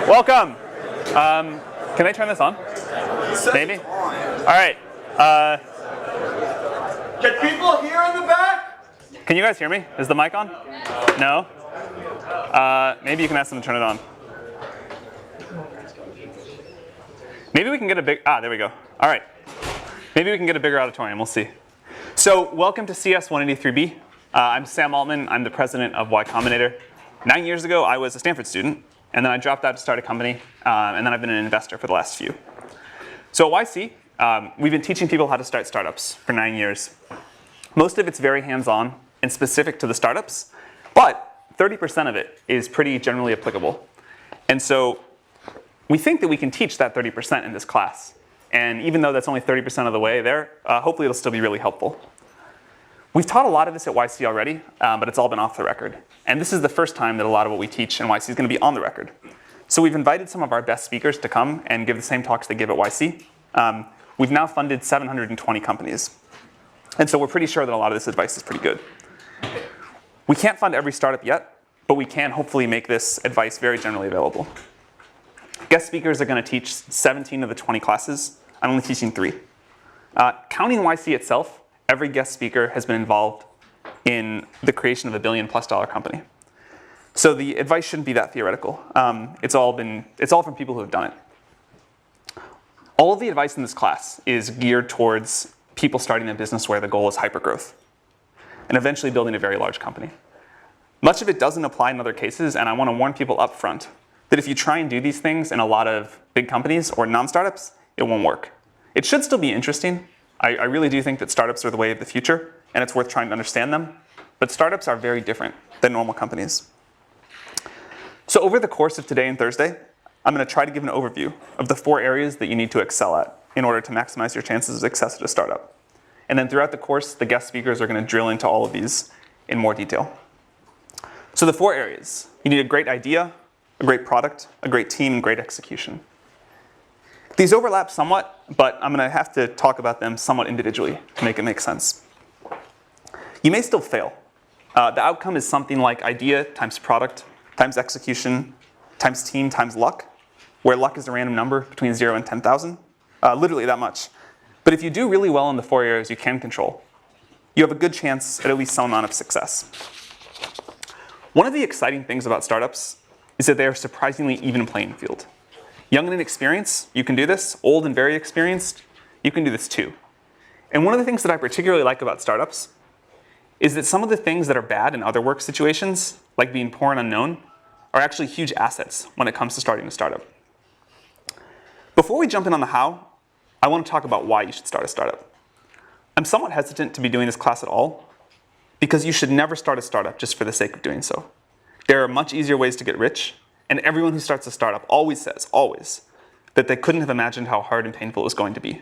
Welcome. Can I turn this on? Maybe? All right. Can people hear in the back? Can you guys hear me? Is the mic on? No? Maybe you can ask them to turn it on. Maybe we can get a big, there we go. All right. Maybe we can get a bigger auditorium, we'll see. So welcome to CS 183B. I'm Sam Altman, I'm the president of Y Combinator. 9 years ago, I was a Stanford student, and then I dropped out to start a company, and then I've been an investor for the last few. So at YC, we've been teaching people how to start startups for 9 years. Most of it's very hands-on and specific to the startups, but 30% of it is pretty generally applicable. And so we think that we can teach that 30% in this class. And even though that's only 30% of the way there, hopefully it'll still be really helpful. We've taught a lot of this at YC already, but it's all been off the record. And this is the first time that a lot of what we teach in YC is going to be on the record. So we've invited some of our best speakers to come and give the same talks they give at YC. We've now funded 720 companies. And so we're pretty sure that a lot of this advice is pretty good. We can't fund every startup yet, but we can hopefully make this advice very generally available. Guest speakers are going to teach 17 of the 20 classes. I'm only teaching 3. Counting YC itself, every guest speaker has been involved in the creation of a $1 billion+ company. So the advice shouldn't be that theoretical. It's all from people who have done it. All of the advice in this class is geared towards people starting a business where the goal is hypergrowth and eventually building a very large company. Much of it doesn't apply in other cases, and I want to warn people up front that if you try and do these things in a lot of big companies or non-startups, it won't work. It should still be interesting. I really do think that startups are the way of the future, and it's worth trying to understand them. But startups are very different than normal companies. So over the course of today and Thursday, I'm going to try to give an overview of the 4 areas that you need to excel at in order to maximize your chances of success at a startup. And then throughout the course, the guest speakers are going to drill into all of these in more detail. So the 4 areas. You need a great idea, a great product, a great team, and great execution. These overlap somewhat, but I'm going to have to talk about them somewhat individually to make it make sense. You may still fail. The outcome is something like idea times product times execution times team times luck, where luck is a random number between 0 and 10,000, literally that much. But if you do really well in the 4 areas you can control, you have a good chance at least some amount of success. One of the exciting things about startups is that they are surprisingly even playing field. Young and inexperienced, you can do this. Old and very experienced, you can do this too. And one of the things that I particularly like about startups is that some of the things that are bad in other work situations, like being poor and unknown, are actually huge assets when it comes to starting a startup. Before we jump in on the how, I want to talk about why you should start a startup. I'm somewhat hesitant to be doing this class at all, because you should never start a startup just for the sake of doing so. There are much easier ways to get rich, and everyone who starts a startup always says, that they couldn't have imagined how hard and painful it was going to be.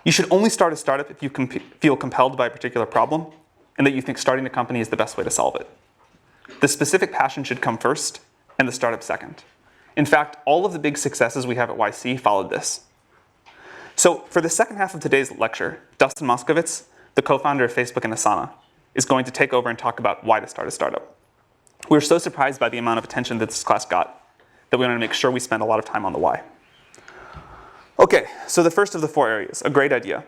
You should only start a startup if you feel compelled by a particular problem, and that you think starting a company is the best way to solve it. The specific passion should come first, and the startup second. In fact, all of the big successes we have at YC followed this. So for the second half of today's lecture, Dustin Moskovitz, the co-founder of Facebook and Asana, is going to take over and talk about why to start a startup. We were so surprised by the amount of attention that this class got that we wanted to make sure we spend a lot of time on the why. Okay, so the first of the 4 areas, a great idea.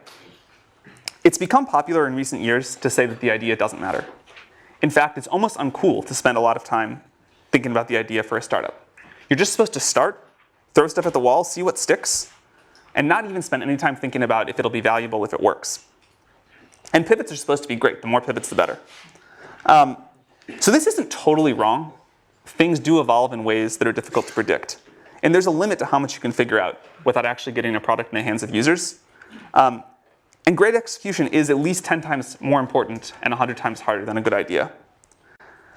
It's become popular in recent years to say that the idea doesn't matter. In fact, it's almost uncool to spend a lot of time thinking about the idea for a startup. You're just supposed to start, throw stuff at the wall, see what sticks, and not even spend any time thinking about if it'll be valuable if it works. And pivots are supposed to be great. The more pivots, the better. So this isn't totally wrong. Things do evolve in ways that are difficult to predict. And there's a limit to how much you can figure out without actually getting a product in the hands of users. And great execution is at least 10 times more important and 100 times harder than a good idea.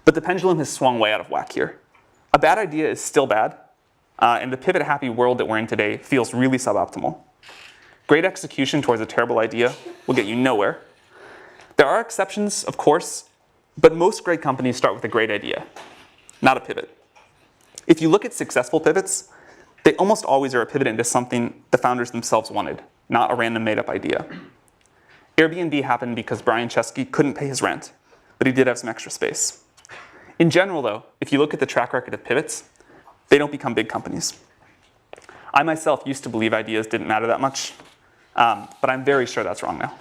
But the pendulum has swung way out of whack here. A bad idea is still bad, and the pivot-happy world that we're in today feels really suboptimal. Great execution towards a terrible idea will get you nowhere. There are exceptions, of course, but most great companies start with a great idea, not a pivot. If you look at successful pivots, they almost always are a pivot into something the founders themselves wanted, not a random made-up idea. Airbnb happened because Brian Chesky couldn't pay his rent, but he did have some extra space. In general, though, if you look at the track record of pivots, They don't become big companies. I myself used to believe ideas didn't matter that much, but I'm very sure that's wrong now.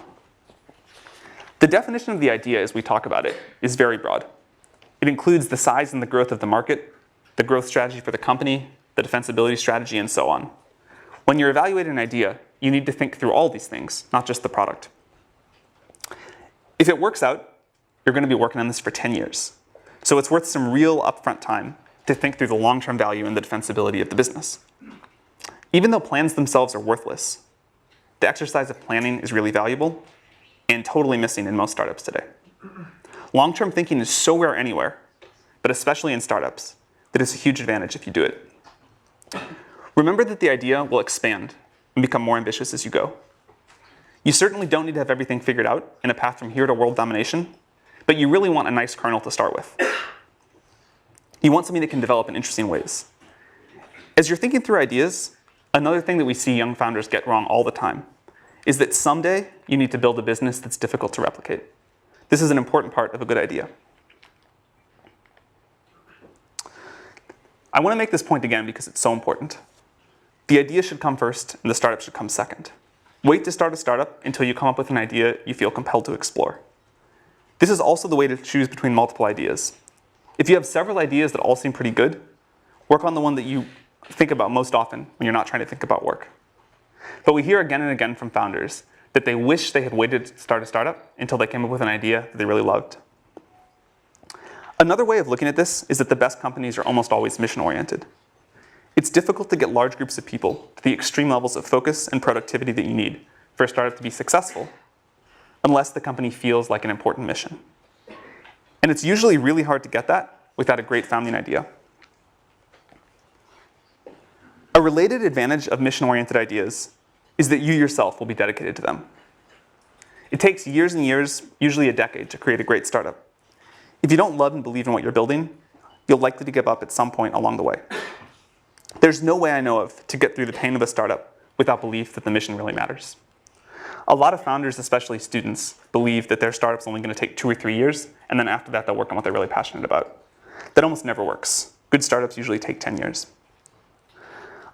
The definition of the idea as we talk about it is very broad. It includes the size and the growth of the market, the growth strategy for the company, the defensibility strategy, and so on. When you're evaluating an idea, you need to think through all these things, not just the product. If it works out, you're going to be working on this for 10 years. So it's worth some real upfront time to think through the long-term value and the defensibility of the business. Even though plans themselves are worthless, the exercise of planning is really valuable and totally missing in most startups today. Long-term thinking is so rare anywhere, but especially in startups, that it's a huge advantage if you do it. Remember that the idea will expand and become more ambitious as you go. You certainly don't need to have everything figured out in a path from here to world domination, but you really want a nice kernel to start with. You want something that can develop in interesting ways. As you're thinking through ideas, another thing that we see young founders get wrong all the time is that someday you need to build a business that's difficult to replicate. This is an important part of a good idea. I want to make this point again because it's so important. The idea should come first and the startup should come second. Wait to start a startup until you come up with an idea you feel compelled to explore. This is also the way to choose between multiple ideas. If you have several ideas that all seem pretty good, work on the one that you think about most often when you're not trying to think about work. But we hear again and again from founders that they wish they had waited to start a startup until they came up with an idea that they really loved. Another way of looking at this is that the best companies are almost always mission-oriented. It's difficult to get large groups of people to the extreme levels of focus and productivity that you need for a startup to be successful, unless the company feels like an important mission. And it's usually really hard to get that without a great founding idea. A related advantage of mission-oriented ideas is that you yourself will be dedicated to them. It takes years and years, usually a decade, to create a great startup. If you don't love and believe in what you're building, you'll likely to give up at some point along the way. There's no way I know of to get through the pain of a startup without belief that the mission really matters. A lot of founders, especially students, believe that their startup's only going to take 2 or 3 years, and then after that they'll work on what they're really passionate about. That almost never works. Good startups usually take 10 years.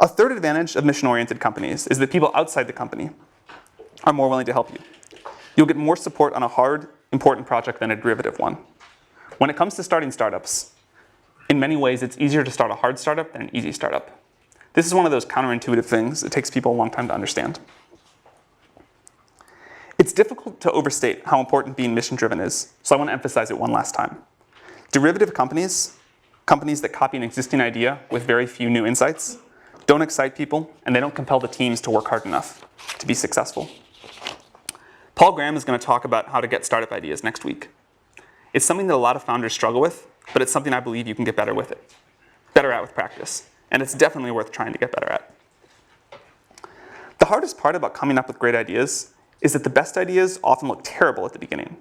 A third advantage of mission-oriented companies is that people outside the company are more willing to help you. You'll get more support on a hard, important project than a derivative one. When it comes to starting startups, in many ways it's easier to start a hard startup than an easy startup. This is one of those counterintuitive things that takes people a long time to understand. It's difficult to overstate how important being mission-driven is, so I want to emphasize it one last time. Derivative companies, companies that copy an existing idea with very few new insights, don't excite people, and they don't compel the teams to work hard enough to be successful. Paul Graham is going to talk about how to get startup ideas next week. It's something that a lot of founders struggle with, but it's something I believe you can get better at with practice, and it's definitely worth trying to get better at. The hardest part about coming up with great ideas is that the best ideas often look terrible at the beginning.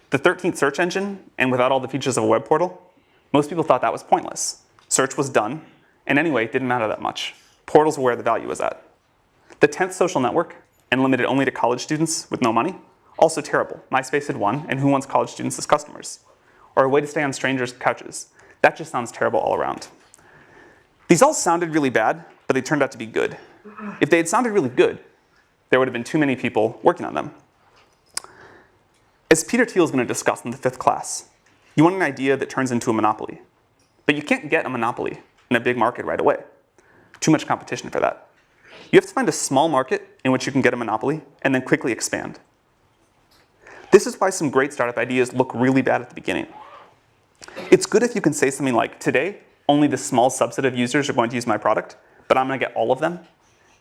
The 13th search engine, and without all the features of a web portal, most people thought that was pointless. Search was done, and anyway, it didn't matter that much. Portals were where the value was at. The 10th social network, and limited only to college students with no money, also terrible. MySpace had won, and who wants college students as customers? Or a way to stay on strangers' couches. That just sounds terrible all around. These all sounded really bad, but they turned out to be good. If they had sounded really good, there would have been too many people working on them. As Peter Thiel is going to discuss in the 5th class, you want an idea that turns into a monopoly. But you can't get a monopoly in a big market right away. Too much competition for that. You have to find a small market in which you can get a monopoly and then quickly expand. This is why some great startup ideas look really bad at the beginning. It's good if you can say something like, today, only this small subset of users are going to use my product, but I'm going to get all of them.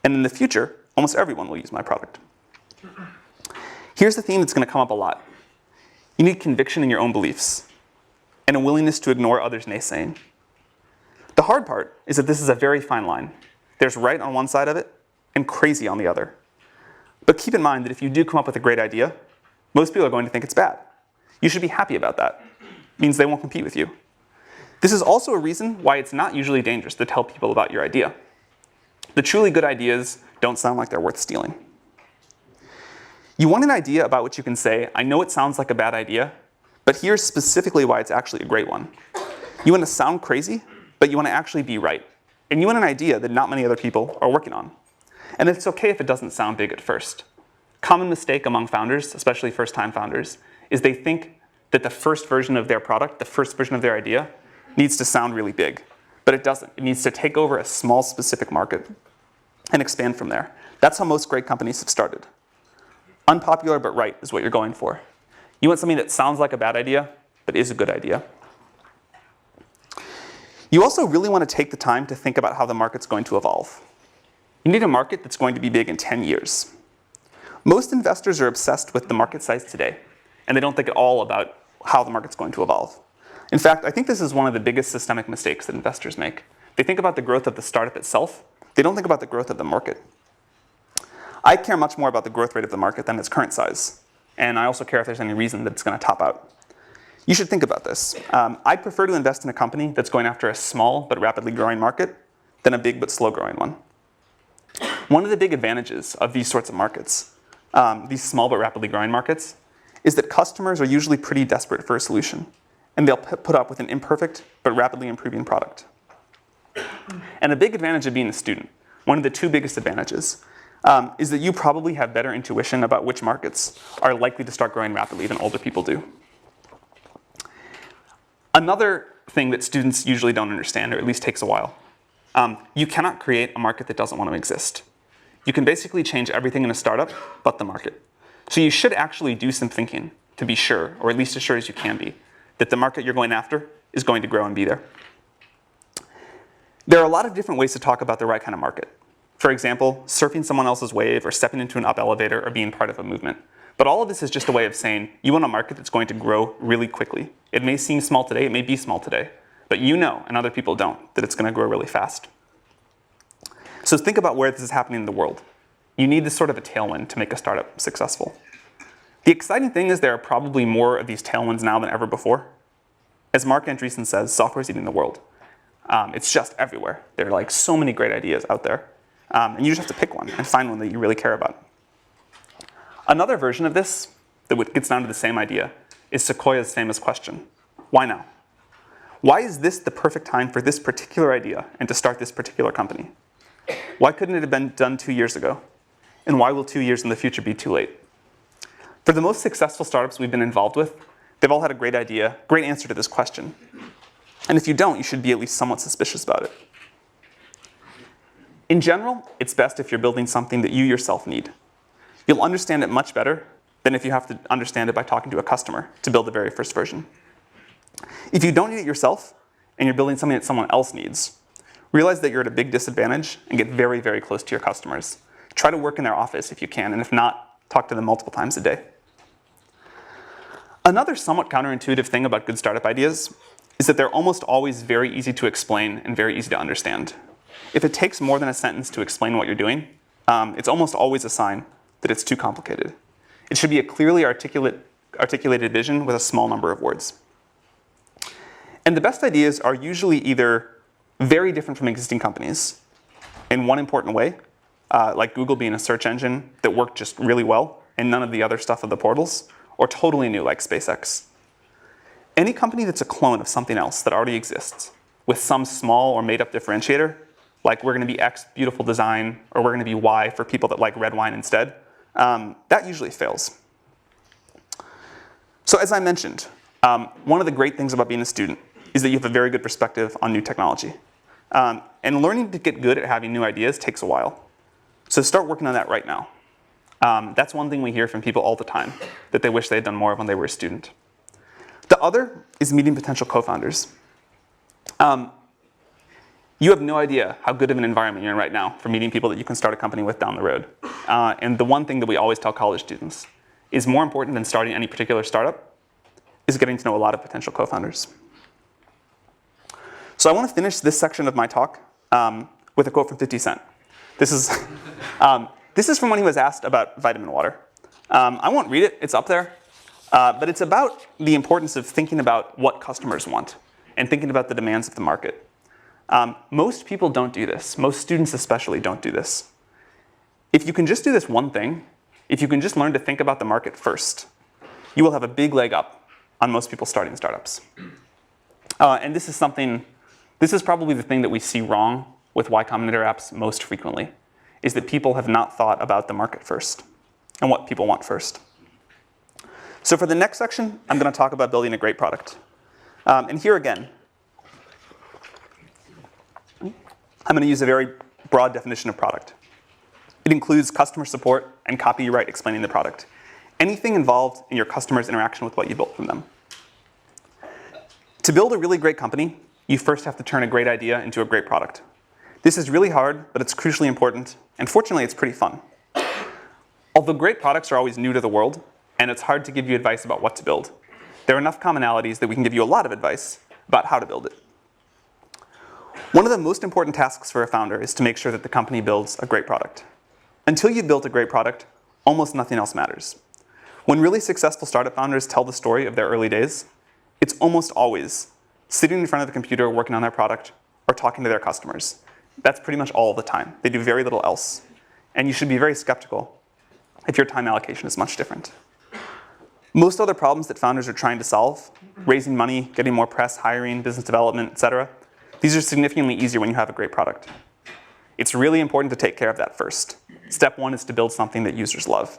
And in the future, almost everyone will use my product. Here's the theme that's going to come up a lot. You need conviction in your own beliefs and a willingness to ignore others' naysaying. The hard part is that this is a very fine line. There's right on one side of it and crazy on the other. But keep in mind that if you do come up with a great idea, most people are going to think it's bad. You should be happy about that. It means they won't compete with you. This is also a reason why it's not usually dangerous to tell people about your idea. The truly good ideas don't sound like they're worth stealing. You want an idea about which you can say, I know it sounds like a bad idea, but here's specifically why it's actually a great one. You want to sound crazy, but you want to actually be right. and you want an idea that not many other people are working on. And it's okay if it doesn't sound big at first. Common mistake among founders, especially first-time founders, is they think that the first version of their product, the first version of their idea, needs to sound really big. But it doesn't. It needs to take over a small specific market and expand from there. That's how most great companies have started. Unpopular but right is what you're going for. You want something that sounds like a bad idea, but is a good idea. You also really want to take the time to think about how the market's going to evolve. You need a market that's going to be big in 10 years. Most investors are obsessed with the market size today, and they don't think at all about how the market's going to evolve. In fact, I think this is one of the biggest systemic mistakes that investors make. They think about the growth of the startup itself. They don't think about the growth of the market. I care much more about the growth rate of the market than its current size. And I also care if there's any reason that it's going to top out. You should think about this. I'd prefer to invest in a company that's going after a small but rapidly growing market than a big but slow growing one. One of the big advantages of these sorts of markets, these small but rapidly growing markets, is that customers are usually pretty desperate for a solution. And they'll put up with an imperfect but rapidly improving product. And a big advantage of being a student, one of the two biggest advantages, is that you probably have better intuition about which markets are likely to start growing rapidly than older people do. Another thing that students usually don't understand, or at least takes a while, you cannot create a market that doesn't want to exist. You can basically change everything in a startup but the market. So you should actually do some thinking to be sure, or at least as sure as you can be, that the market you're going after is going to grow and be there. There are a lot of different ways to talk about the right kind of market. For example, surfing someone else's wave, or stepping into an up elevator, or being part of a movement. But all of this is just a way of saying you want a market that's going to grow really quickly. It may seem small today, it may be small today, but you know, and other people don't, that it's going to grow really fast. So think about where this is happening in the world. You need this sort of a tailwind to make a startup successful. The exciting thing is there are probably more of these tailwinds now than ever before. As Mark Andreessen says, software's eating the world. It's just everywhere. There are like so many great ideas out there. And you just have to pick one and find one that you really care about. Another version of this that gets down to the same idea is Sequoia's famous question, why now? Why is this the perfect time for this particular idea and to start this particular company? Why couldn't it have been done 2 years ago? And why will 2 years in the future be too late? For the most successful startups we've been involved with, they've all had a great idea, great answer to this question. And if you don't, you should be at least somewhat suspicious about it. In general, it's best if you're building something that you yourself need. You'll understand it much better than if you have to understand it by talking to a customer to build the very first version. If you don't need it yourself, and you're building something that someone else needs, realize that you're at a big disadvantage and get very, very close to your customers. Try to work in their office if you can, and if not, talk to them multiple times a day. Another somewhat counterintuitive thing about good startup ideas is that they're almost always very easy to explain and very easy to understand. If it takes more than a sentence to explain what you're doing, it's almost always a sign that it's too complicated. It should be a clearly articulated vision with a small number of words. And the best ideas are usually either very different from existing companies in one important way, like Google being a search engine that worked just really well and none of the other stuff of the portals, or totally new like SpaceX. Any company that's a clone of something else that already exists with some small or made up differentiator, like we're going to be X beautiful design, or we're going to be Y for people that like red wine instead, that usually fails. So as I mentioned, one of the great things about being a student is that you have a very good perspective on new technology. And learning to get good at having new ideas takes a while. So start working on that right now. That's one thing we hear from people all the time, that they wish they had done more of when they were a student. The other is meeting potential co-founders. You have no idea how good of an environment you're in right now for meeting people that you can start a company with down the road. And the one thing that we always tell college students is more important than starting any particular startup is getting to know a lot of potential co-founders. So I want to finish this section of my talk with a quote from 50 Cent. This is from when he was asked about vitamin water. I won't read it, it's up there. But it's about the importance of thinking about what customers want and thinking about the demands of the market. Most people don't do this. Most students especially don't do this. If you can just do this one thing, if you can just learn to think about the market first, you will have a big leg up on most people starting startups. And this is probably the thing that we see wrong with Y Combinator apps most frequently, is that people have not thought about the market first and what people want first. So for the next section, I'm going to talk about building a great product. And here again, I'm going to use a very broad definition of product. It includes customer support and copyright explaining the product. Anything involved in your customer's interaction with what you built from them. To build a really great company, you first have to turn a great idea into a great product. This is really hard, but it's crucially important, and fortunately, it's pretty fun. Although great products are always new to the world, and it's hard to give you advice about what to build, there are enough commonalities that we can give you a lot of advice about how to build it. One of the most important tasks for a founder is to make sure that the company builds a great product. Until you've built a great product, almost nothing else matters. When really successful startup founders tell the story of their early days, it's almost always sitting in front of the computer working on their product or talking to their customers. That's pretty much all the time. They do very little else. And you should be very skeptical if your time allocation is much different. Most other problems that founders are trying to solve, raising money, getting more press, hiring, business development, etc., these are significantly easier when you have a great product. It's really important to take care of that first. Step one is to build something that users love.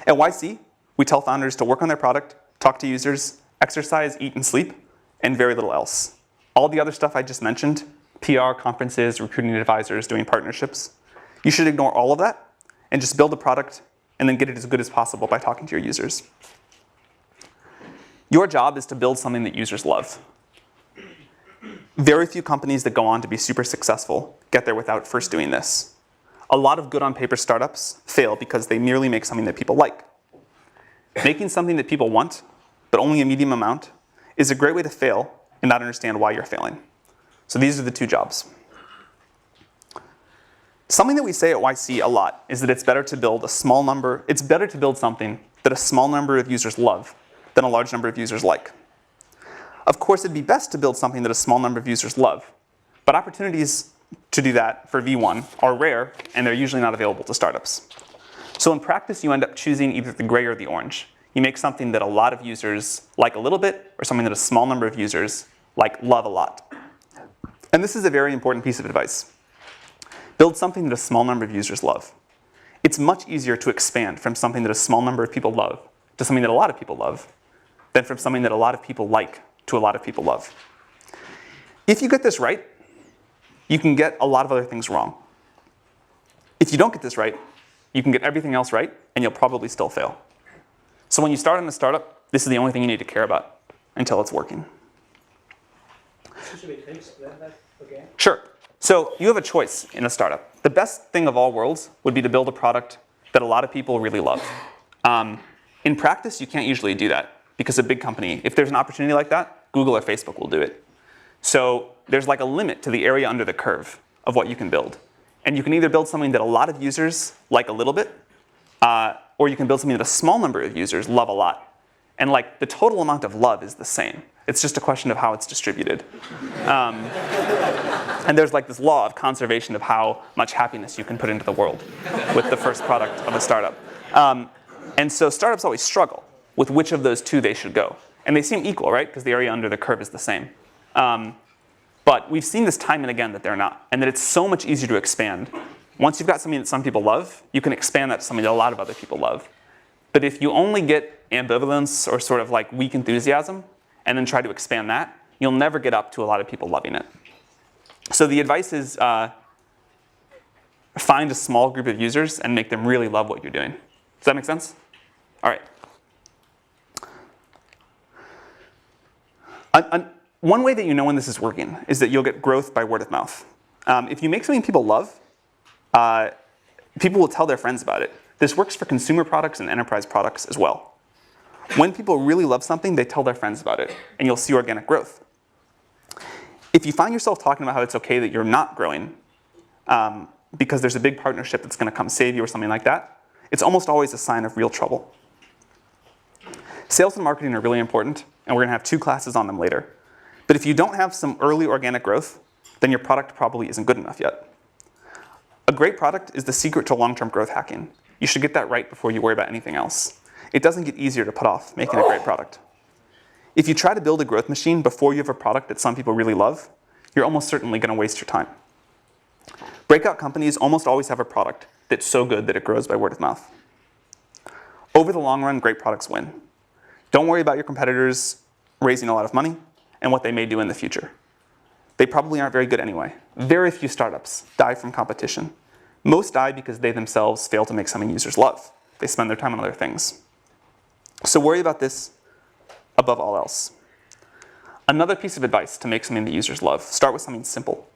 At YC, we tell founders to work on their product, talk to users, exercise, eat, and sleep, and very little else. All the other stuff I just mentioned, PR, conferences, recruiting advisors, doing partnerships, you should ignore all of that and just build a product and then get it as good as possible by talking to your users. Your job is to build something that users love. Very few companies that go on to be super successful get there without first doing this. A lot of good on paper startups fail because they merely make something that people like. Making something that people want, but only a medium amount, is a great way to fail and not understand why you're failing. So these are the two jobs. Something that we say at YC a lot is that it's better to build something that a small number of users love than a large number of users like. Of course, it'd be best to build something that a small number of users love, but opportunities to do that for V1 are rare, and they're usually not available to startups. So in practice, you end up choosing either the gray or the orange. You make something that a lot of users like a little bit, or something that a small number of users love a lot. And this is a very important piece of advice. Build something that a small number of users love. It's much easier to expand from something that a small number of people love to something that a lot of people love than from something that a lot of people like to a lot of people love. If you get this right, you can get a lot of other things wrong. If you don't get this right, you can get everything else right, and you'll probably still fail. So when you start in a startup, this is the only thing you need to care about until it's working. Should we explain that again? Sure. So you have a choice in a startup. The best thing of all worlds would be to build a product that a lot of people really love. In practice, you can't usually do that because a big company, if there's an opportunity like that, Google or Facebook will do it. So there's a limit to the area under the curve of what you can build. And you can either build something that a lot of users like a little bit, or you can build something that a small number of users love a lot. And the total amount of love is the same. It's just a question of how it's distributed. And there's this law of conservation of how much happiness you can put into the world with the first product of a startup. And so startups always struggle with which of those two they should go. And they seem equal, right? Because the area under the curve is the same. But we've seen this time and again that they're not, and that it's so much easier to expand. Once you've got something that some people love, you can expand that to something that a lot of other people love. But if you only get ambivalence or sort of weak enthusiasm, and then try to expand that, you'll never get up to a lot of people loving it. So the advice is find a small group of users and make them really love what you're doing. Does that make sense? All right. One way that you know when this is working is that you'll get growth by word of mouth. If you make something people love, people will tell their friends about it. This works for consumer products and enterprise products as well. When people really love something, they tell their friends about it, and you'll see organic growth. If you find yourself talking about how it's okay that you're not growing because there's a big partnership that's going to come save you or something like that, it's almost always a sign of real trouble. Sales and marketing are really important, and we're going to have 2 classes on them later. But if you don't have some early organic growth, then your product probably isn't good enough yet. A great product is the secret to long-term growth hacking. You should get that right before you worry about anything else. It doesn't get easier to put off making a great product. If you try to build a growth machine before you have a product that some people really love, you're almost certainly going to waste your time. Breakout companies almost always have a product that's so good that it grows by word of mouth. Over the long run, great products win. Don't worry about your competitors raising a lot of money and what they may do in the future. They probably aren't very good anyway. Very few startups die from competition. Most die because they themselves fail to make something users love. They spend their time on other things. So worry about this above all else. Another piece of advice to make something that users love, start with something simple.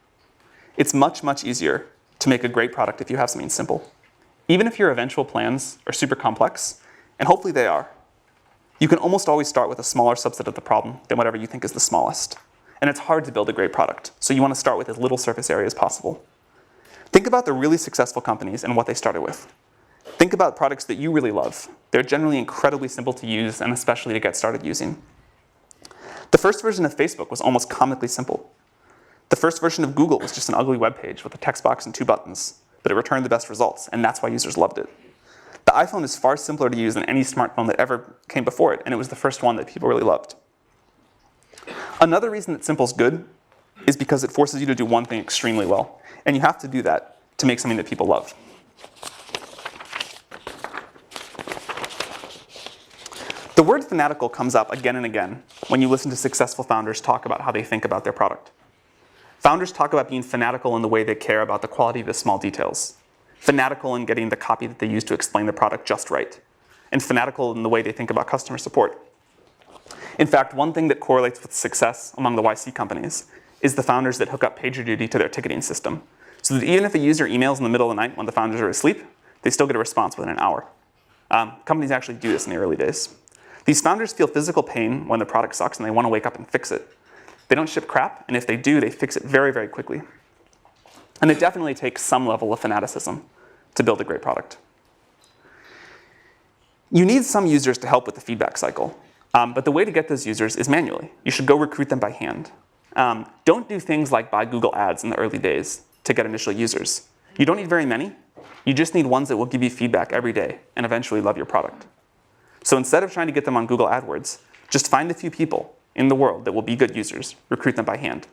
It's much, much easier to make a great product if you have something simple. Even if your eventual plans are super complex, and hopefully they are, you can almost always start with a smaller subset of the problem than whatever you think is the smallest. And it's hard to build a great product, so you want to start with as little surface area as possible. Think about the really successful companies and what they started with. Think about products that you really love. They're generally incredibly simple to use and especially to get started using. The first version of Facebook was almost comically simple. The first version of Google was just an ugly web page with a text box and 2 buttons, but it returned the best results, and that's why users loved it. The iPhone is far simpler to use than any smartphone that ever came before it, and it was the first one that people really loved. Another reason that simple is good is because it forces you to do one thing extremely well, and you have to do that to make something that people love. The word fanatical comes up again and again when you listen to successful founders talk about how they think about their product. Founders talk about being fanatical in the way they care about the quality of the small details, fanatical in getting the copy that they use to explain the product just right, and fanatical in the way they think about customer support. In fact, one thing that correlates with success among the YC companies is the founders that hook up PagerDuty to their ticketing system, so that even if a user emails in the middle of the night when the founders are asleep, they still get a response within an hour. Companies actually do this in the early days. These founders feel physical pain when the product sucks and they want to wake up and fix it. They don't ship crap, and if they do, they fix it very, very quickly. And it definitely takes some level of fanaticism to build a great product. You need some users to help with the feedback cycle, but the way to get those users is manually. You should go recruit them by hand. Don't do things like buy Google Ads in the early days to get initial users. You don't need very many. You just need ones that will give you feedback every day and eventually love your product. So instead of trying to get them on Google AdWords, just find a few people in the world that will be good users, recruit them by hand.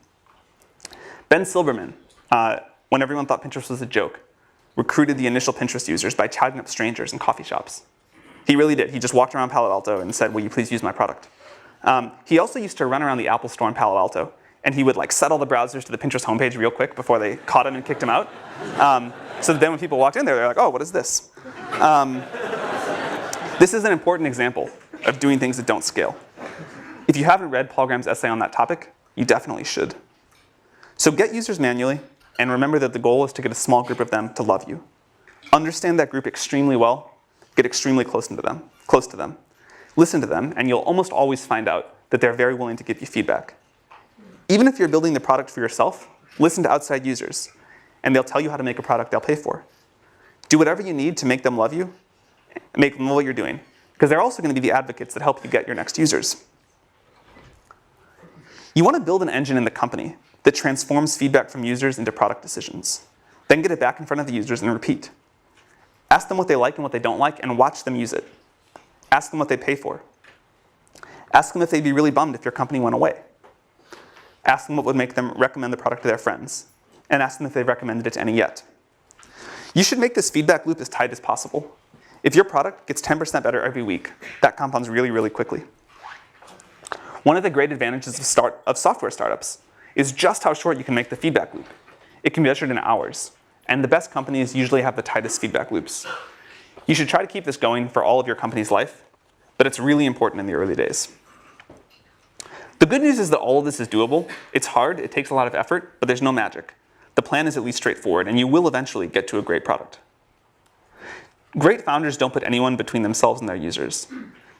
Ben Silverman, when everyone thought Pinterest was a joke, recruited the initial Pinterest users by chatting up strangers in coffee shops. He really did. He just walked around Palo Alto and said, will you please use my product? He also used to run around the Apple store in Palo Alto, and he would set all the browsers to the Pinterest homepage real quick before they caught him and kicked him out. So that then when people walked in there, they're like, oh, what is this? This is an important example of doing things that don't scale. If you haven't read Paul Graham's essay on that topic, you definitely should. So get users manually, and remember that the goal is to get a small group of them to love you. Understand that group extremely well, get extremely close to them. Listen to them, and you'll almost always find out that they're very willing to give you feedback. Even if you're building the product for yourself, listen to outside users, and they'll tell you how to make a product they'll pay for. Do whatever you need to make them love you, make them love what you're doing, because they're also going to be the advocates that help you get your next users. You want to build an engine in the company that transforms feedback from users into product decisions. Then get it back in front of the users and repeat. Ask them what they like and what they don't like, and watch them use it. Ask them what they pay for. Ask them if they'd be really bummed if your company went away. Ask them what would make them recommend the product to their friends. And ask them if they've recommended it to any yet. You should make this feedback loop as tight as possible. If your product gets 10% better every week, that compounds really, really quickly. One of the great advantages of software startups is just how short you can make the feedback loop. It can be measured in hours, and the best companies usually have the tightest feedback loops. You should try to keep this going for all of your company's life, but it's really important in the early days. The good news is that all of this is doable. It's hard, it takes a lot of effort, but there's no magic. The plan is at least straightforward, and you will eventually get to a great product. Great founders don't put anyone between themselves and their users.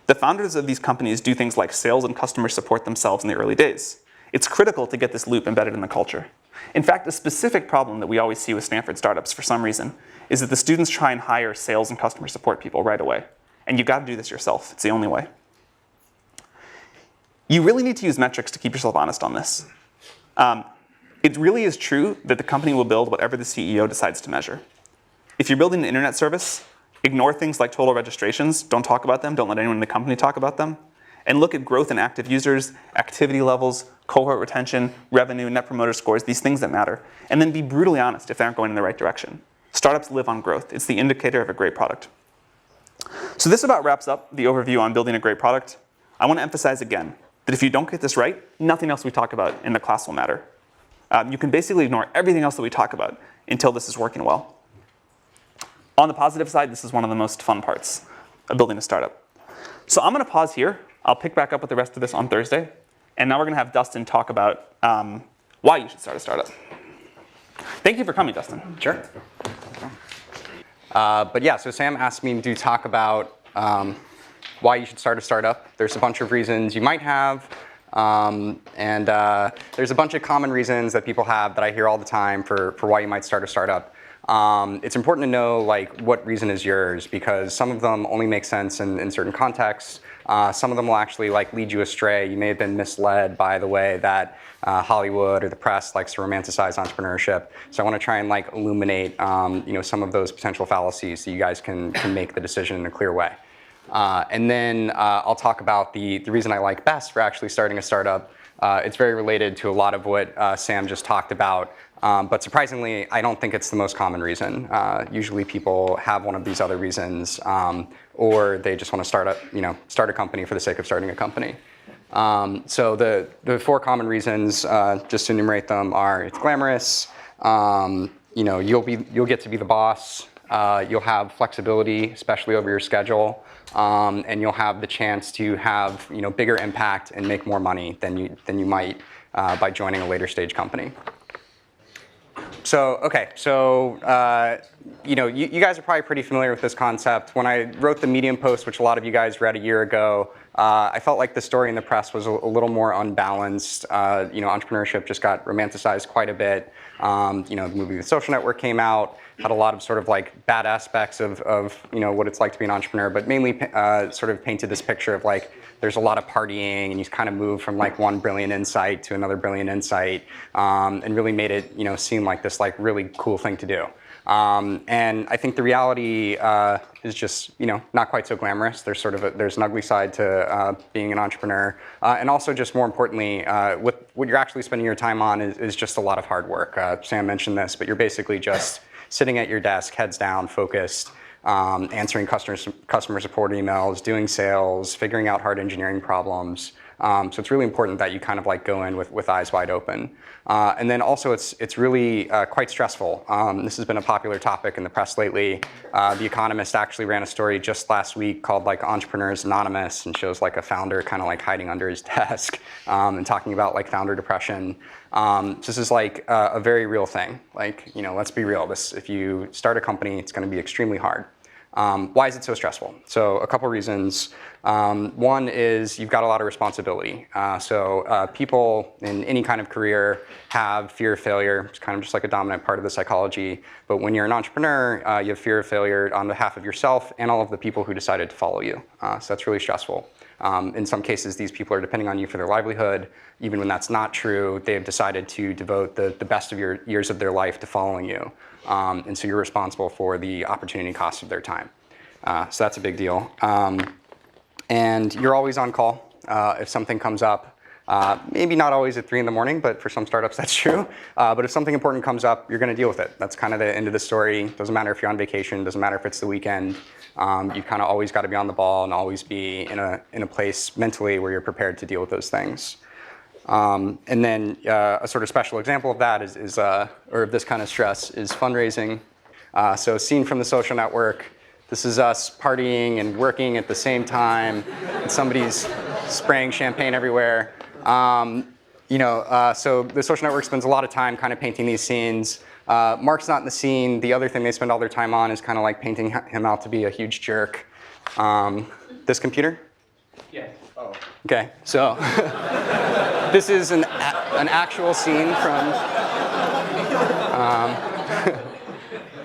The founders of these companies do things like sales and customer support themselves in the early days. It's critical to get this loop embedded in the culture. In fact, a specific problem that we always see with Stanford startups for some reason is that the students try and hire sales and customer support people right away. And you've got to do this yourself. It's the only way. You really need to use metrics to keep yourself honest on this. It really is true that the company will build whatever the CEO decides to measure. If you're building an internet service, ignore things like total registrations. Don't talk about them. Don't let anyone in the company talk about them. and look at growth in active users, activity levels, cohort retention, revenue, net promoter scores, these things that matter, and then be brutally honest if they aren't going in the right direction. Startups live on growth. It's the indicator of a great product. So this about wraps up the overview on building a great product. I want to emphasize again that if you don't get this right, nothing else we talk about in the class will matter. You can basically ignore everything else that we talk about until this is working well. On the positive side, this is one of the most fun parts of building a startup. So I'm going to pause here. I'll pick back up with the rest of this on Thursday. And now we're going to have Dustin talk about why you should start a startup. Thank you for coming, Dustin. Sure. But yeah, so Sam asked me to talk about why you should start a startup. There's a bunch of reasons you might have. And there's a bunch of common reasons that people have that I hear all the time for why you might start a startup. It's important to know like what reason is yours, because some of them only make sense in certain contexts. Some of them will actually like lead you astray. You may have been misled by the way that Hollywood or the press likes to romanticize entrepreneurship. So I want to try and like illuminate some of those potential fallacies so you guys can make the decision in a clear way. And then I'll talk about the reason I like best for actually starting a startup. It's very related to a lot of what Sam just talked about. But surprisingly, I don't think it's the most common reason. Usually people have one of these other reasons, or they just want to start a company for the sake of starting a company. So the four common reasons, just to enumerate them, are it's glamorous, you'll get to be the boss, you'll have flexibility, especially over your schedule, and you'll have the chance to have bigger impact and make more money than you might by joining a later stage company. So, okay, you guys are probably pretty familiar with this concept. When I wrote the Medium post, which a lot of you guys read a year ago, I felt like the story in the press was a little more unbalanced. Entrepreneurship just got romanticized quite a bit. The movie The Social Network came out, had a lot of sort of like bad aspects of what it's like to be an entrepreneur, but mainly sort of painted this picture of like there's a lot of partying and you kind of move from like one brilliant insight to another brilliant insight, and really made it seem like this like really cool thing to do. And I think the reality is just not quite so glamorous. There's an ugly side to being an entrepreneur, and also just more importantly, what you're actually spending your time on is just a lot of hard work. Sam mentioned this, but you're basically just sitting at your desk, heads down, focused, answering customer support emails, doing sales, figuring out hard engineering problems. So it's really important that you kind of like go in with eyes wide open. And then also it's really quite stressful. This has been a popular topic in the press lately. The Economist actually ran a story just last week called like Entrepreneurs Anonymous, and shows like a founder kind of like hiding under his desk and talking about like founder depression. This is like a very real thing. Like, let's be real. If you start a company, it's going to be extremely hard. Why is it so stressful? So a couple reasons. One is you've got a lot of responsibility. So people in any kind of career have fear of failure. It's kind of just like a dominant part of the psychology. But when you're an entrepreneur, you have fear of failure on behalf of yourself and all of the people who decided to follow you. So that's really stressful. In some cases, these people are depending on you for their livelihood. Even when that's not true, they have decided to devote the best of your years of their life to following you. And so you're responsible for the opportunity cost of their time. So that's a big deal. And you're always on call if something comes up. Maybe not always at 3 in the morning, but for some startups that's true. But if something important comes up, you're going to deal with it. That's kind of the end of the story. Doesn't matter if you're on vacation. Doesn't matter if it's the weekend. You've kind of always got to be on the ball and always be in a place mentally where you're prepared to deal with those things. And then a sort of special example of that or of this kind of stress is fundraising. So scene from The Social Network. This is us partying and working at the same time, and somebody's spraying champagne everywhere. So The Social Network spends a lot of time kind of painting these scenes. Mark's not in the scene. The other thing they spend all their time on is kind of like painting him out to be a huge jerk. This computer? Yeah. Oh. Okay, so this is an actual scene from.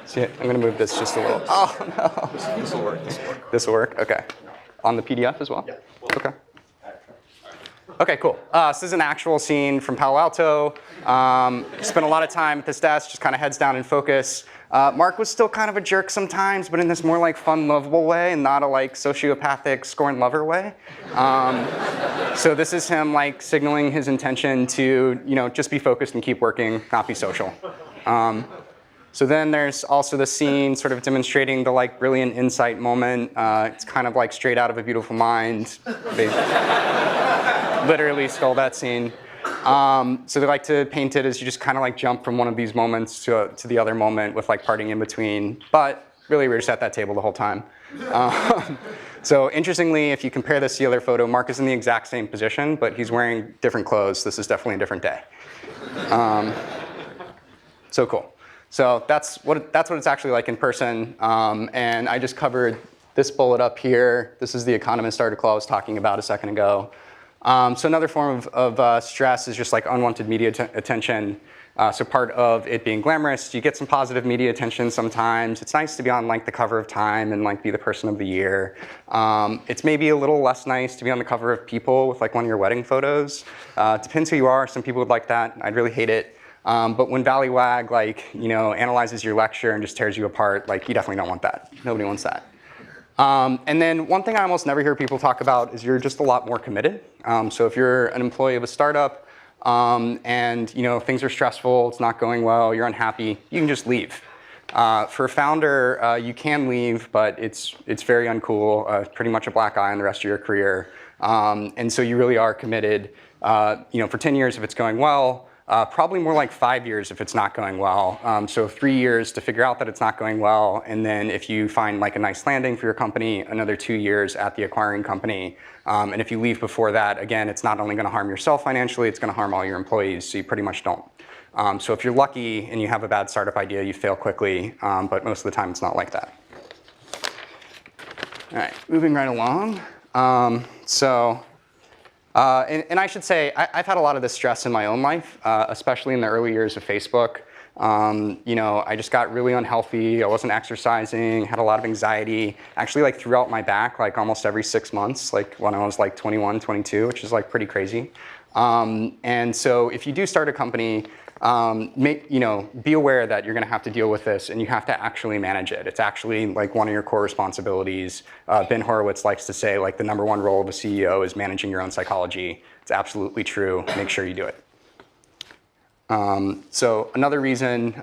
See, I'm going to move this just a little. Oh no. This will work. This will work. Okay. On the PDF as well? Yeah. Okay. Okay, cool. So this is an actual scene from Palo Alto. Spent a lot of time at this desk, just kind of heads down and focus. Mark was still kind of a jerk sometimes, but in this more like fun, lovable way, and not a like sociopathic scorn lover way. So this is him like signaling his intention to, just be focused and keep working, not be social. So then there's also the scene sort of demonstrating the like brilliant insight moment. It's kind of like straight out of A Beautiful Mind. They literally stole that scene. So they like to paint it as you just kind of like jump from one of these moments to the other moment with like parting in between. But really, we're just at that table the whole time. So interestingly, if you compare this to the other photo, Mark is in the exact same position, but he's wearing different clothes. This is definitely a different day. So cool. So that's what it's actually like in person. And I just covered this bullet up here. This is the Economist article I was talking about a second ago. So another form of stress is just like unwanted media attention. So part of it being glamorous, you get some positive media attention sometimes. It's nice to be on like the cover of Time and like be the person of the year. It's maybe a little less nice to be on the cover of People with like one of your wedding photos. Depends who you are. Some people would like that. I'd really hate it. But when Valleywag like analyzes your lecture and just tears you apart, like you definitely don't want that. Nobody wants that. And then one thing I almost never hear people talk about is you're just a lot more committed. So if you're an employee of a startup and things are stressful, it's not going well, you're unhappy, you can just leave. For a founder, you can leave, but it's very uncool. Pretty much a black eye on the rest of your career. And so you really are committed. For 10 years if it's going well. Probably more like 5 years if it's not going well. So 3 years to figure out that it's not going well, and then if you find like a nice landing for your company, another 2 years at the acquiring company. And if you leave before that, again, it's not only going to harm yourself financially, it's going to harm all your employees, so you pretty much don't. So if you're lucky and you have a bad startup idea, you fail quickly, but most of the time it's not like that. All right, moving right along. And I should say, I've had a lot of this stress in my own life, especially in the early years of Facebook. I just got really unhealthy. I wasn't exercising, had a lot of anxiety, actually like threw out my back like almost every 6 months, like when I was like 21, 22, which is like pretty crazy. And so if you do start a company, be aware that you're going to have to deal with this and you have to actually manage it. It's actually like one of your core responsibilities. Ben Horowitz likes to say like the #1 role of a CEO is managing your own psychology. It's absolutely true. Make sure you do it. So another reason,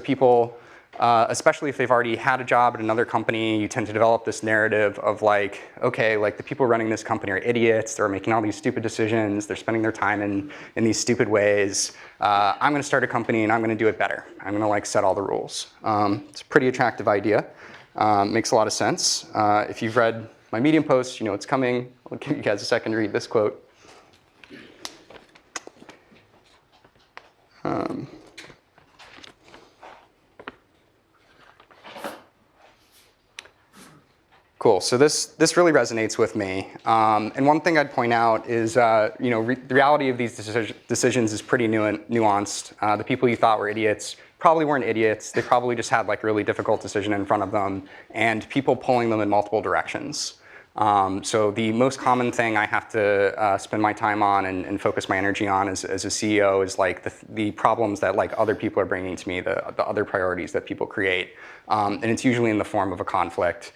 people, especially if they've already had a job at another company, you tend to develop this narrative of like, okay, like the people running this company are idiots. They're making all these stupid decisions. They're spending their time in these stupid ways. I'm going to start a company and I'm going to do it better. I'm going to like set all the rules. It's a pretty attractive idea. Makes a lot of sense. If you've read my Medium post, you know it's coming. I'll give you guys a second to read this quote. Cool. So this really resonates with me. And one thing I'd point out is, the reality of these decisions is pretty nuanced. The people you thought were idiots probably weren't idiots. They probably just had like a really difficult decision in front of them, and people pulling them in multiple directions. So the most common thing I have to spend my time on and focus my energy on as a CEO is like the problems that like other people are bringing to me, the other priorities that people create. And it's usually in the form of a conflict.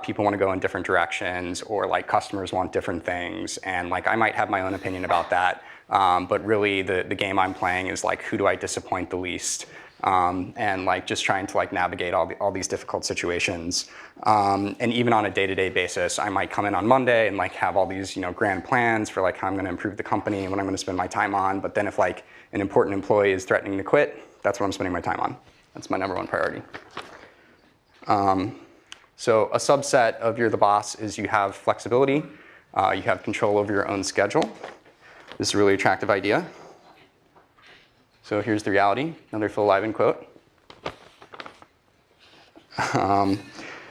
People want to go in different directions, or like customers want different things. And like I might have my own opinion about that. But really the game I'm playing is like, who do I disappoint the least? And like just trying to like navigate all these difficult situations. And even on a day-to-day basis, I might come in on Monday and like have all these grand plans for like how I'm going to improve the company and what I'm going to spend my time on. But then if like an important employee is threatening to quit, that's what I'm spending my time on. That's my #1 priority. So a subset of you're the boss is you have flexibility. You have control over your own schedule. This is a really attractive idea. So here's the reality, another Phil Liven quote.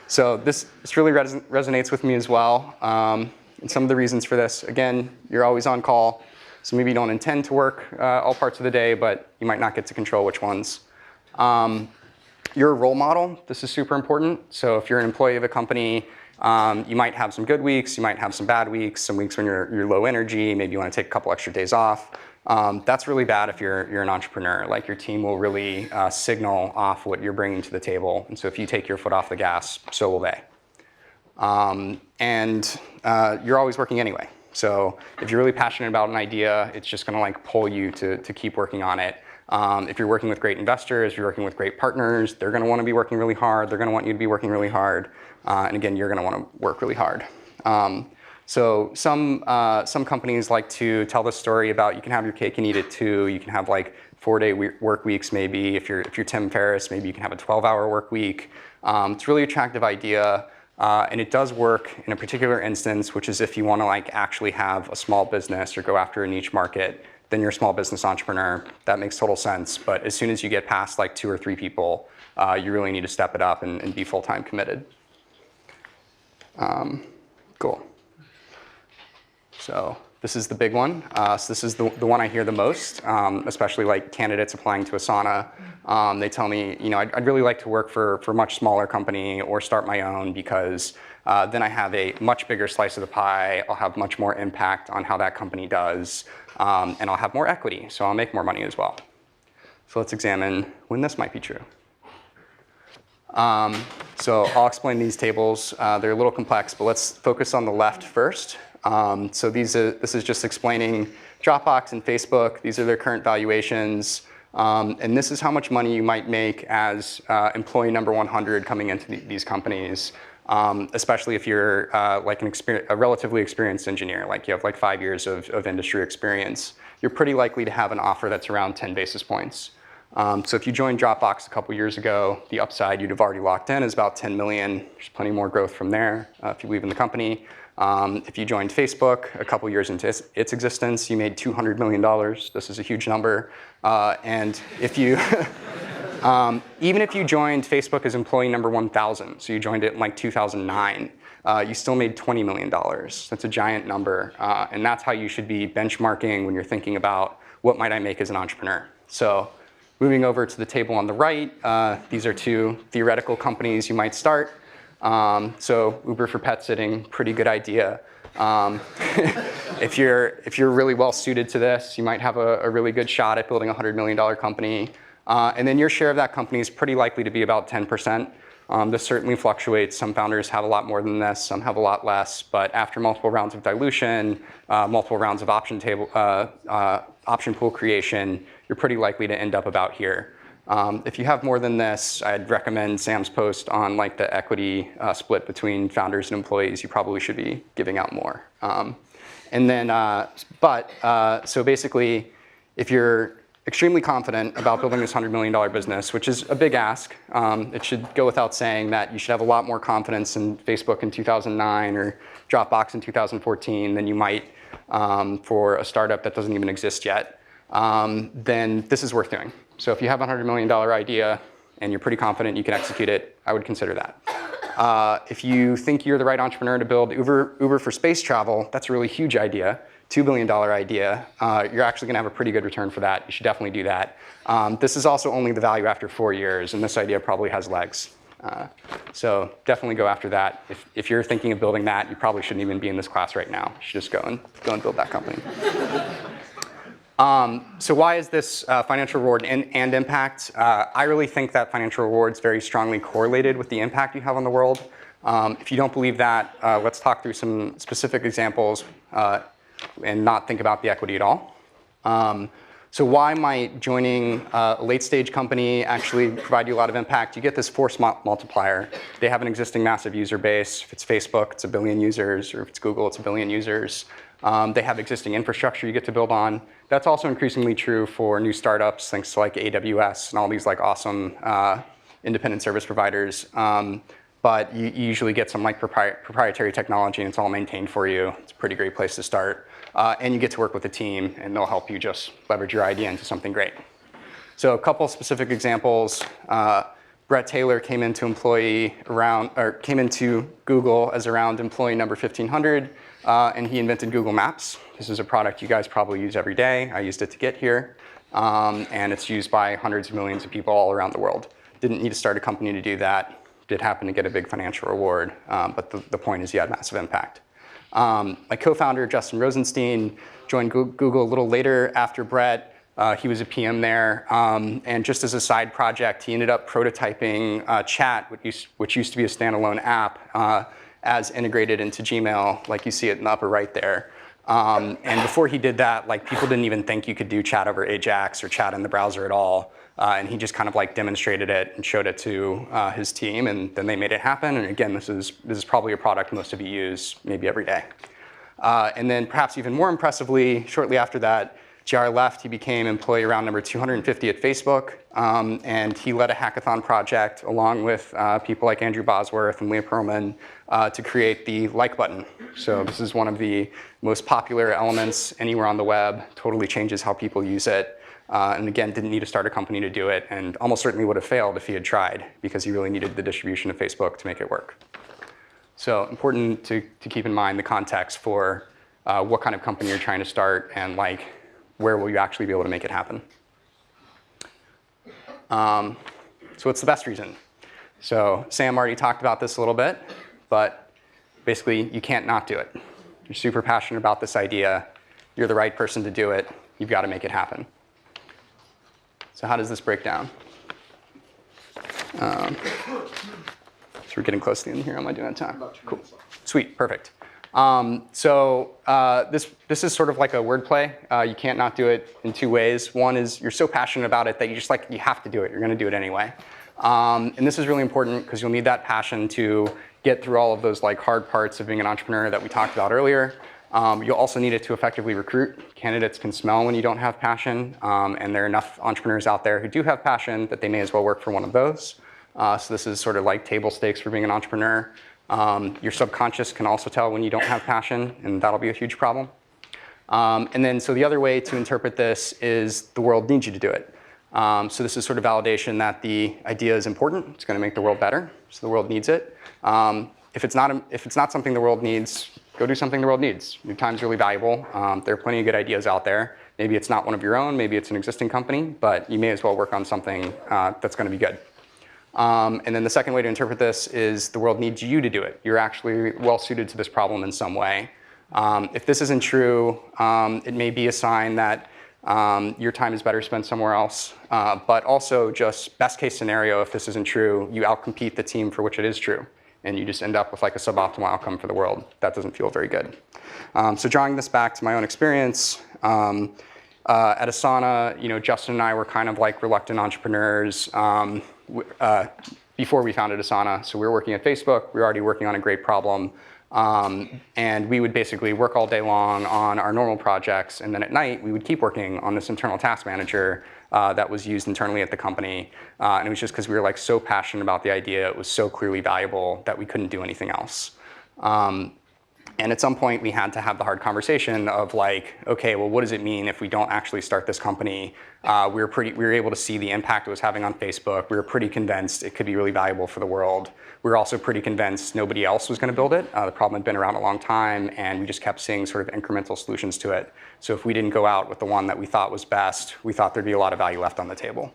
So this really resonates with me as well. And some of the reasons for this, again, you're always on call. So maybe you don't intend to work all parts of the day, but you might not get to control which ones. You're a role model. This is super important. So if you're an employee of a company, you might have some good weeks, you might have some bad weeks, some weeks when you're low energy, maybe you want to take a couple extra days off. That's really bad if you're an entrepreneur. Like your team will really signal off what you're bringing to the table. And so if you take your foot off the gas, so will they. You're always working anyway. So if you're really passionate about an idea, it's just gonna like pull you to keep working on it. If you're working with great investors, you're working with great partners, they're gonna wanna be working really hard, they're gonna want you to be working really hard. And again, you're gonna wanna work really hard. So some companies like to tell the story about you can have your cake and eat it too. You can have like 4-day work weeks maybe. If you're Tim Ferriss, maybe you can have a 12-hour work week. It's a really attractive idea. And it does work in a particular instance, which is if you want to like actually have a small business or go after a niche market, then you're a small business entrepreneur. That makes total sense. But as soon as you get past like 2 or 3 people, you really need to step it up and be full-time committed. Cool. So this is the big one. So this is the one I hear the most, especially like candidates applying to Asana. They tell me, you know, I'd really like to work for a much smaller company or start my own because then I have a much bigger slice of the pie. I'll have much more impact on how that company does, and I'll have more equity, so I'll make more money as well. So let's examine when this might be true. So I'll explain these tables. They're a little complex, but let's focus on the left first. So this is just explaining Dropbox and Facebook. These are their current valuations. And this is how much money you might make as employee number 100 coming into these companies, especially if you're like a relatively experienced engineer, like you have like 5 years of industry experience. You're pretty likely to have an offer that's around 10 basis points. So if you joined Dropbox a couple years ago, the upside you'd have already locked in is about 10 million. There's plenty more growth from there if you leave in the company. If you joined Facebook a couple years into its existence, you made $200 million. This is a huge number. And if you, even if you joined Facebook as employee number 1,000, so you joined it in like 2009, you still made $20 million. That's a giant number. And that's how you should be benchmarking when you're thinking about what might I make as an entrepreneur. So moving over to the table on the right, these are 2 theoretical companies you might start. So Uber for pet sitting, pretty good idea. If you're really well suited to this, you might have a really good shot at building a $100 million company. And then your share of that company is pretty likely to be about 10%. This certainly fluctuates. Some founders have a lot more than this, some have a lot less. But after multiple rounds of dilution, multiple rounds of option pool creation, you're pretty likely to end up about here. If you have more than this, I'd recommend Sam's post on like the equity split between founders and employees. You probably should be giving out more. So basically, if you're extremely confident about building this $100 million business, which is a big ask, it should go without saying that you should have a lot more confidence in Facebook in 2009 or Dropbox in 2014 than you might for a startup that doesn't even exist yet. Then this is worth doing. So if you have a $100 million idea and you're pretty confident you can execute it, I would consider that. If you think you're the right entrepreneur to build Uber for space travel, that's a really huge idea, $2 billion idea. You're actually gonna have a pretty good return for that. You should definitely do that. This is also only the value after 4 years, and this idea probably has legs. So definitely go after that. If you're thinking of building that, you probably shouldn't even be in this class right now. You should just go and build that company. So why is this financial reward and impact? I really think that financial reward is very strongly correlated with the impact you have on the world. If you don't believe that, let's talk through some specific examples and not think about the equity at all. So why might joining a late stage company actually provide you a lot of impact? You get this force multiplier. They have an existing massive user base. If it's Facebook, it's 1 billion users, or if it's Google, it's 1 billion users. They have existing infrastructure you get to build on. That's also increasingly true for new startups, thanks to like AWS and all these like awesome independent service providers. But you usually get some like proprietary technology and it's all maintained for you. It's a pretty great place to start. And you get to work with a team and they'll help you just leverage your idea into something great. So a couple specific examples. Brett Taylor came into Google as around employee number 1,500, and he invented Google Maps. This is a product you guys probably use every day. I used it to get here, and it's used by hundreds of millions of people all around the world. Didn't need to start a company to do that. Did happen to get a big financial reward, but the point is he had massive impact. My co-founder, Justin Rosenstein, joined Google a little later after Brett. He was a PM there. And just as a side project, he ended up prototyping Chat, which used to be a standalone app, as integrated into Gmail, like you see it in the upper right there. And before he did that, like, people didn't even think you could do chat over Ajax or chat in the browser at all. And he just kind of like demonstrated it and showed it to his team, and then they made it happen. And again, this is probably a product most of you use maybe every day. And then perhaps even more impressively, shortly after that, JR left. He became employee round number 250 at Facebook, and he led a hackathon project along with people like Andrew Bosworth and Leah Pearlman to create the like button. So this is one of the most popular elements anywhere on the web, totally changes how people use it. And again, didn't need to start a company to do it, and almost certainly would have failed if he had tried, because he really needed the distribution of Facebook to make it work. So important to keep in mind the context for what kind of company you're trying to start, and like, where will you actually be able to make it happen? So what's the best reason? So Sam already talked about this a little bit, but basically you can't not do it. You're super passionate about this idea. You're the right person to do it. You've got to make it happen. So how does this break down? So we're getting close to the end here. Am I doing that time? Cool. Sweet, perfect. This is sort of like a wordplay. You can't not do it in two ways. One is you're so passionate about it that you have to do it. You're going to do it anyway. And this is really important because you'll need that passion to get through all of those like hard parts of being an entrepreneur that we talked about earlier. You'll also need it to effectively recruit. Candidates can smell when you don't have passion, and there are enough entrepreneurs out there who do have passion that they may as well work for one of those. So this is sort of like table stakes for being an entrepreneur. Your subconscious can also tell when you don't have passion, and that'll be a huge problem. And then, so the other way to interpret this is the world needs you to do it. So this is sort of validation that the idea is important. It's going to make the world better, so the world needs it. If it's not something the world needs, go do something the world needs. Your time's really valuable. There are plenty of good ideas out there. Maybe it's not one of your own, maybe it's an existing company, but you may as well work on something that's going to be good. And then the second way to interpret this is the world needs you to do it. You're actually well suited to this problem in some way. If this isn't true, it may be a sign that your time is better spent somewhere else. But also, just best case scenario, if this isn't true, you outcompete the team for which it is true. And you just end up with like a suboptimal outcome for the world. That doesn't feel very good. So drawing this back to my own experience, at Asana, Justin and I were kind of like reluctant entrepreneurs before we founded Asana. So we were working at Facebook. We were already working on a great problem. And we would basically work all day long on our normal projects. And then at night, we would keep working on this internal task manager that was used internally at the company. And it was just because we were like so passionate about the idea. It was so clearly valuable that we couldn't do anything else. And at some point, we had to have the hard conversation of like, okay, well, what does it mean if we don't actually start this company? We were able to see the impact it was having on Facebook. We were pretty convinced it could be really valuable for the world. We were also pretty convinced nobody else was going to build it. The problem had been around a long time, and we just kept seeing sort of incremental solutions to it. So if we didn't go out with the one that we thought was best, we thought there'd be a lot of value left on the table.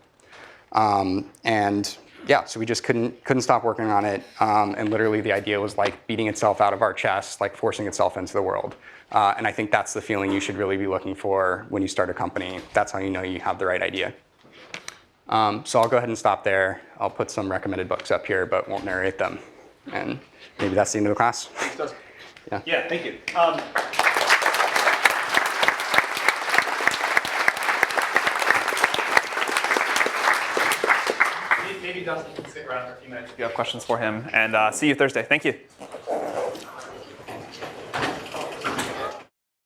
And yeah, so we just couldn't stop working on it. And literally the idea was like beating itself out of our chest, like forcing itself into the world. And I think that's the feeling you should really be looking for when you start a company. That's how you know you have the right idea. So I'll go ahead and stop there. I'll put some recommended books up here, but won't narrate them. And maybe that's the end of the class. Thanks, Dustin. Yeah, thank you. Maybe Dustin can stick around for a few minutes if you have questions for him. And see you Thursday. Thank you.